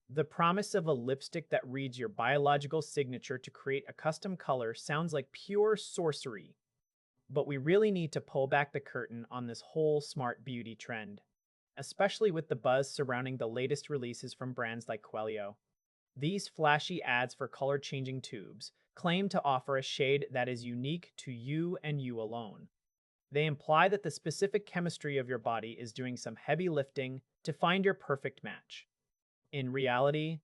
The promise of a lipstick that reads your biological signature to create a custom color sounds like pure sorcery, but we really need to pull back the curtain on this whole smart beauty trend, especially with the buzz surrounding the latest releases from brands like Coellyo. These flashy ads for color-changing tubes claim to offer a shade that is unique to you and you alone. They imply that the specific chemistry of your body is doing some heavy lifting to find your perfect match. In reality,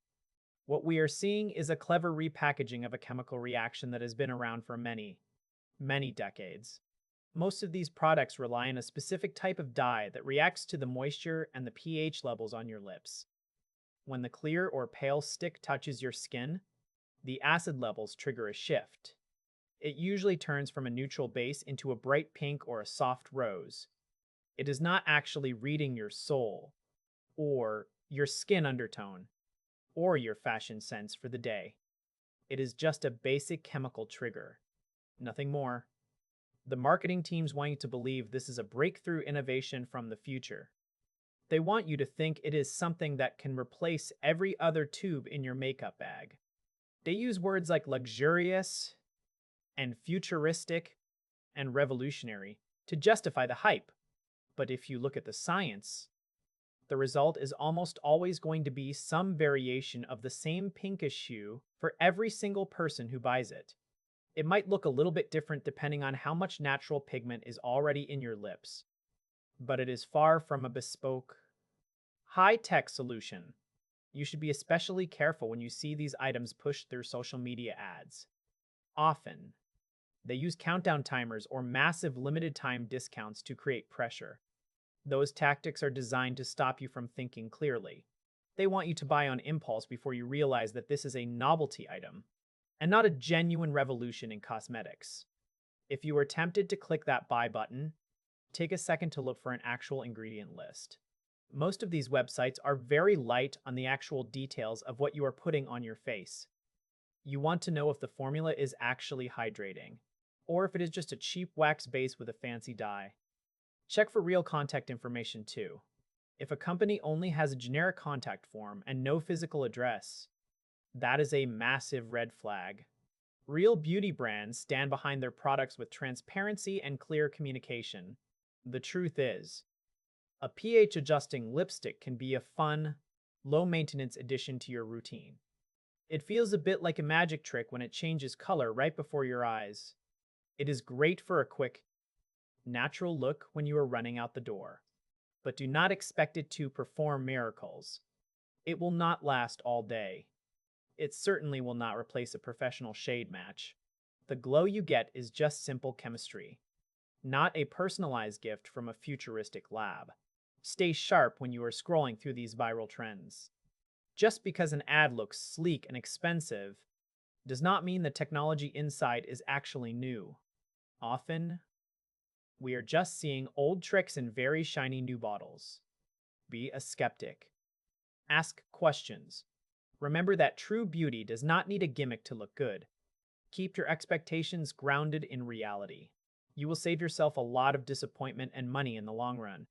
what we are seeing is a clever repackaging of a chemical reaction that has been around for many, many decades. Most of these products rely on a specific type of dye that reacts to the moisture and the pH levels on your lips. When the clear or pale stick touches your skin, the acid levels trigger a shift. It usually turns from a neutral base into a bright pink or a soft rose. It is not actually reading your soul, or your skin undertone, or your fashion sense for the day. It is just a basic chemical trigger. Nothing more. The marketing teams want you to believe this is a breakthrough innovation from the future. They want you to think it is something that can replace every other tube in your makeup bag. They use words like luxurious and futuristic and revolutionary to justify the hype. But if you look at the science, the result is almost always going to be some variation of the same pinkish hue for every single person who buys it. It might look a little bit different depending on how much natural pigment is already in your lips, but it is far from a bespoke, high-tech solution. You should be especially careful when you see these items pushed through social media ads. Often, they use countdown timers or massive limited-time discounts to create pressure. Those tactics are designed to stop you from thinking clearly. They want you to buy on impulse before you realize that this is a novelty item and not a genuine revolution in cosmetics. If you are tempted to click that buy button, take a second to look for an actual ingredient list. Most of these websites are very light on the actual details of what you are putting on your face. You want to know if the formula is actually hydrating, or if it is just a cheap wax base with a fancy dye. Check for real contact information too. If a company only has a generic contact form and no physical address, that is a massive red flag. Real beauty brands stand behind their products with transparency and clear communication. The truth is, a pH adjusting lipstick can be a fun, low maintenance addition to your routine. It feels a bit like a magic trick when it changes color right before your eyes. It is great for a quick, natural look when you are running out the door. But do not expect it to perform miracles. It will not last all day. It certainly will not replace a professional shade match. The glow you get is just simple chemistry, not a personalized gift from a futuristic lab. Stay sharp when you are scrolling through these viral trends. Just because an ad looks sleek and expensive does not mean the technology inside is actually new. Often, we are just seeing old tricks in very shiny new bottles. Be a skeptic. Ask questions. Remember that true beauty does not need a gimmick to look good. Keep your expectations grounded in reality. You will save yourself a lot of disappointment and money in the long run.